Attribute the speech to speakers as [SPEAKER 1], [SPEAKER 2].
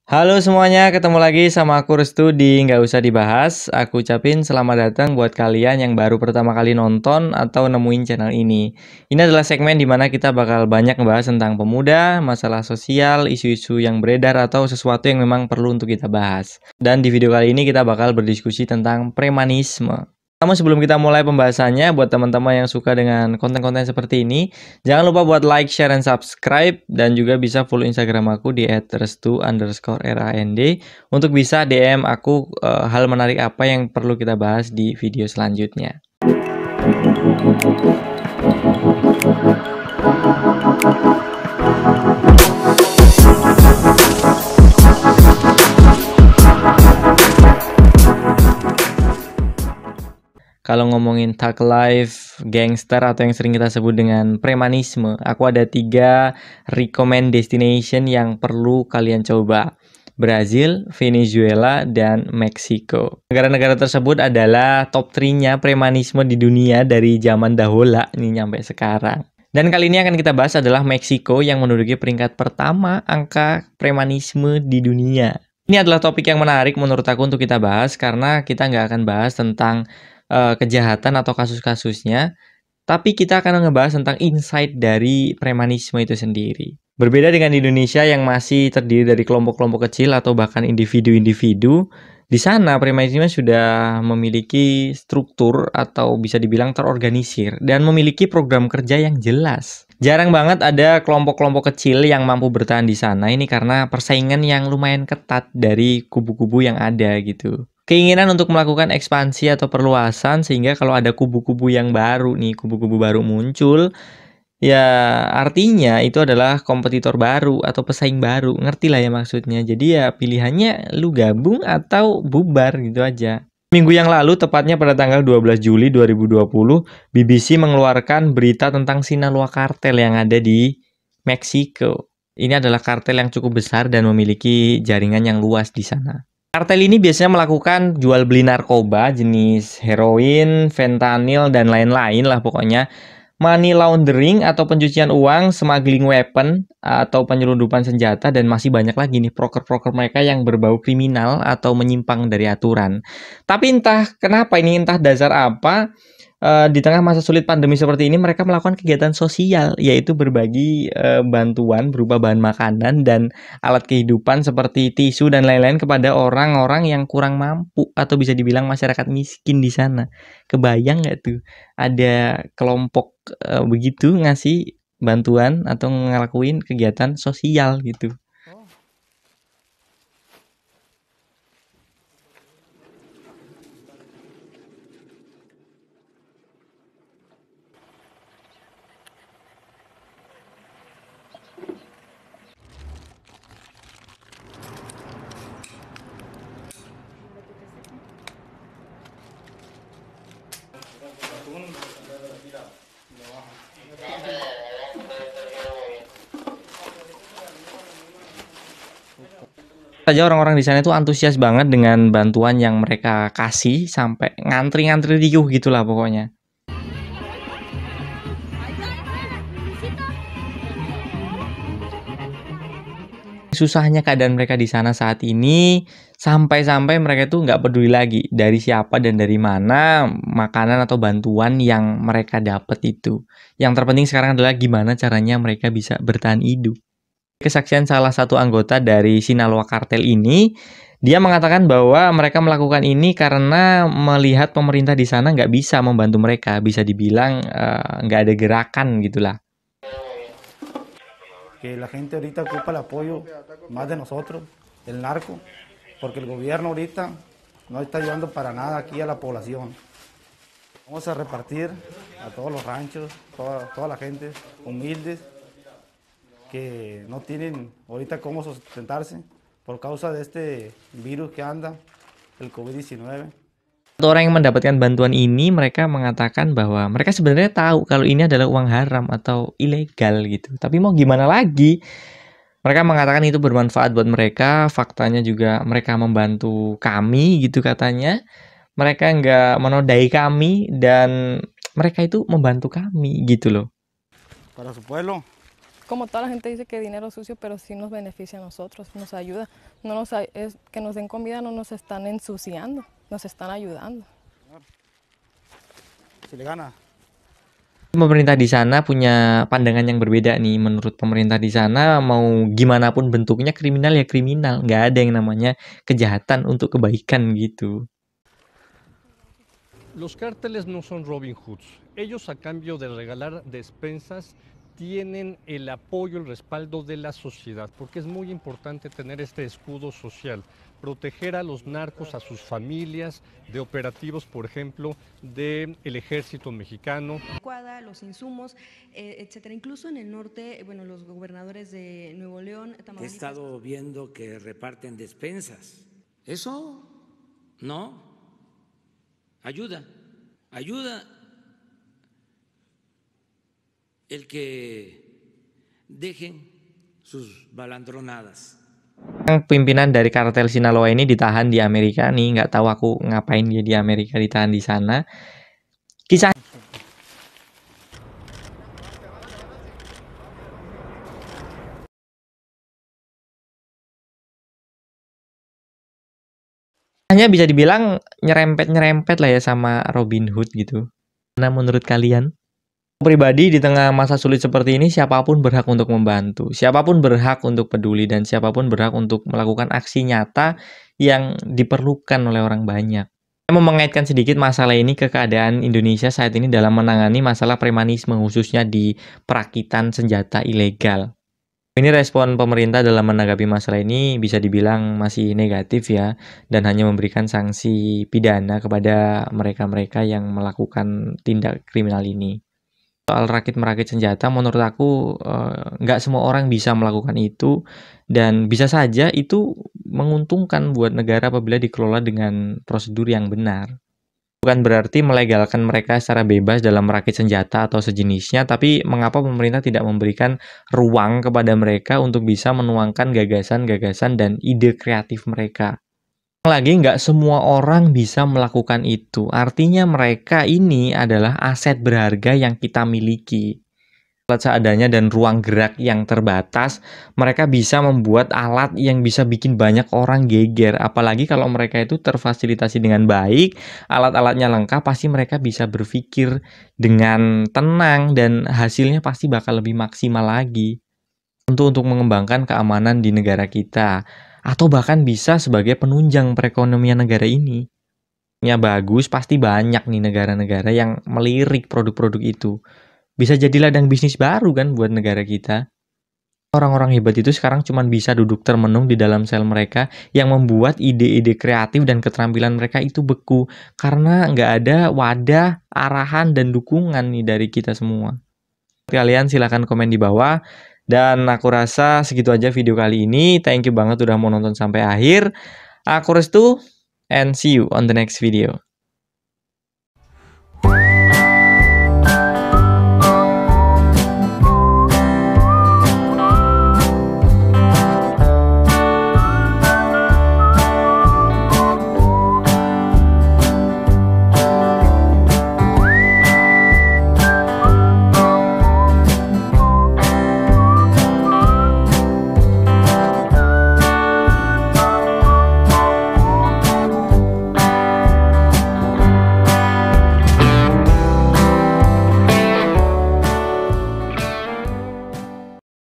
[SPEAKER 1] Halo semuanya, ketemu lagi sama aku Restu di Nggak Usah Dibahas. Aku ucapin selamat datang buat kalian yang baru pertama kali nonton atau nemuin channel ini. Ini adalah segmen dimana kita bakal banyak ngebahas tentang pemuda, masalah sosial, isu-isu yang beredar, atau sesuatu yang memang perlu untuk kita bahas. Dan di video kali ini kita bakal berdiskusi tentang premanisme. Namun sebelum kita mulai pembahasannya, buat teman-teman yang suka dengan konten-konten seperti ini, jangan lupa buat like, share, dan subscribe, dan juga bisa follow Instagram aku di @restu_rand untuk bisa DM aku hal menarik apa yang perlu kita bahas di video selanjutnya. Kalau ngomongin thug life, gangster, atau yang sering kita sebut dengan premanisme, aku ada 3 recommend destination yang perlu kalian coba. Brazil, Venezuela, dan Meksiko. Negara-negara tersebut adalah top 3-nya premanisme di dunia dari zaman dahulu ini sampai sekarang. Dan kali ini akan kita bahas adalah Meksiko yang menduduki peringkat pertama angka premanisme di dunia. Ini adalah topik yang menarik menurut aku untuk kita bahas karena kita nggak akan bahas tentang kejahatan atau kasus-kasusnya, tapi kita akan ngebahas tentang insight dari premanisme itu sendiri. Berbeda dengan Indonesia yang masih terdiri dari kelompok-kelompok kecil atau bahkan individu-individu, di sana premanisme sudah memiliki struktur atau bisa dibilang terorganisir dan memiliki program kerja yang jelas. Jarang banget ada kelompok-kelompok kecil yang mampu bertahan di sana, ini karena persaingan yang lumayan ketat dari kubu-kubu yang ada gitu. Keinginan untuk melakukan ekspansi atau perluasan sehingga kalau ada kubu-kubu yang baru nih, kubu-kubu baru muncul, ya artinya itu adalah kompetitor baru atau pesaing baru, ngerti lah ya maksudnya. Jadi ya pilihannya lu gabung atau bubar gitu aja. Minggu yang lalu, tepatnya pada tanggal 12 Juli 2020, BBC mengeluarkan berita tentang Sinaloa Cartel yang ada di Meksiko. Ini adalah kartel yang cukup besar dan memiliki jaringan yang luas di sana. Kartel ini biasanya melakukan jual beli narkoba jenis heroin, fentanyl, dan lain-lain lah pokoknya. Money laundering atau pencucian uang, smuggling weapon atau penyelundupan senjata, dan masih banyak lagi nih proker-proker mereka yang berbau kriminal atau menyimpang dari aturan. Tapi entah kenapa ini, entah dasar apa, di tengah masa sulit pandemi seperti ini mereka melakukan kegiatan sosial, yaitu berbagi bantuan berupa bahan makanan dan alat kehidupan seperti tisu dan lain-lain kepada orang-orang yang kurang mampu atau bisa dibilang masyarakat miskin di sana. Kebayang nggak tuh ada kelompok begitu ngasih bantuan atau ngelakuin kegiatan sosial gitu. Saja orang-orang di sana itu antusias banget dengan bantuan yang mereka kasih sampai ngantri-ngantri riuh gitulah pokoknya. Susahnya keadaan mereka di sana saat ini sampai-sampai mereka itu nggak peduli lagi dari siapa dan dari mana makanan atau bantuan yang mereka dapat itu. Yang terpenting sekarang adalah gimana caranya mereka bisa bertahan hidup. Kesaksian salah satu anggota dari Sinaloa Cartel ini, dia mengatakan bahwa mereka melakukan ini karena melihat pemerintah di sana nggak bisa membantu mereka, bisa dibilang nggak ada gerakan gitulah.
[SPEAKER 2] Que la gente ahorita ocupa el apoyo más de nosotros, el narco, porque el gobierno ahorita no está ayudando para nada aquí a la población. Vamos a repartir a todos los ranchos, toda la gente humildes que no tienen ahorita cómo sustentarse por causa de este virus que anda, el COVID-19.
[SPEAKER 1] Orang yang mendapatkan bantuan ini mereka mengatakan bahwa mereka sebenarnya tahu kalau ini adalah uang haram atau ilegal gitu. Tapi mau gimana lagi? Mereka mengatakan itu bermanfaat buat mereka. Faktanya juga mereka membantu kami gitu katanya. Mereka nggak menodai kami dan mereka itu membantu kami gitu loh.
[SPEAKER 2] Para su pueblo
[SPEAKER 3] como toda la gente dice que dinero sucio, pero sí nos beneficia a nosotros, nos ayuda. Es que nos den comida, no nos están ensuciando, nos están ayudando.
[SPEAKER 2] Si le gana.
[SPEAKER 1] Pemerintah di sana punya pandangan yang berbeda nih. Menurut pemerintah di sana, mau gimana pun bentuknya kriminal ya kriminal. Nggak ada yang namanya kejahatan untuk kebaikan gitu.
[SPEAKER 4] Los cárteles no son Robin Hoods. Ellos, a cambio de regalar despensas, tienen el apoyo, el respaldo de la sociedad, porque es muy importante tener este escudo social, proteger a los narcos, a sus familias, de operativos, por ejemplo, del ejército mexicano.
[SPEAKER 5] Los insumos, etcétera. Incluso en el norte, bueno, los gobernadores de Nuevo León, Tamaulipas.
[SPEAKER 6] He estado viendo que reparten despensas. Eso no ayuda. Ayuda el que dejen sus balandronadas.
[SPEAKER 1] Pimpinan dari kartel Sinaloa ini ditahan di Amerika nih, nggak tahu aku ngapain dia di Amerika ditahan di sana. Kisahnya bisa dibilang nyerempet-nyerempet lah ya sama Robin Hood gitu. Nah, menurut kalian? Pribadi di tengah masa sulit seperti ini, siapapun berhak untuk membantu, siapapun berhak untuk peduli, dan siapapun berhak untuk melakukan aksi nyata yang diperlukan oleh orang banyak. Saya mau mengaitkan sedikit masalah ini ke keadaan Indonesia saat ini dalam menangani masalah premanisme, khususnya di perakitan senjata ilegal. Ini respon pemerintah dalam menanggapi masalah ini bisa dibilang masih negatif ya, dan hanya memberikan sanksi pidana kepada mereka-mereka yang melakukan tindak kriminal ini. Soal rakit-merakit senjata, menurut aku nggak semua orang bisa melakukan itu, dan bisa saja itu menguntungkan buat negara apabila dikelola dengan prosedur yang benar. Bukan berarti melegalkan mereka secara bebas dalam merakit senjata atau sejenisnya, tapi mengapa pemerintah tidak memberikan ruang kepada mereka untuk bisa menuangkan gagasan-gagasan dan ide kreatif mereka. Lagi, nggak semua orang bisa melakukan itu. Artinya mereka ini adalah aset berharga yang kita miliki. Alat seadanya dan ruang gerak yang terbatas, mereka bisa membuat alat yang bisa bikin banyak orang geger. Apalagi kalau mereka itu terfasilitasi dengan baik, alat-alatnya lengkap, pasti mereka bisa berpikir dengan tenang dan hasilnya pasti bakal lebih maksimal lagi. Tentu untuk mengembangkan keamanan di negara kita, atau bahkan bisa sebagai penunjang perekonomian negara ini. Ya bagus, pasti banyak nih negara-negara yang melirik produk-produk itu. Bisa jadi ladang bisnis baru kan buat negara kita. Orang-orang hebat itu sekarang cuma bisa duduk termenung di dalam sel mereka yang membuat ide-ide kreatif dan keterampilan mereka itu beku. Karena nggak ada wadah, arahan, dan dukungan nih dari kita semua. Kalian silahkan komen di bawah. Dan aku rasa segitu aja video kali ini. Thank you banget udah mau nonton sampai akhir. Aku Restu, and see you on the next video.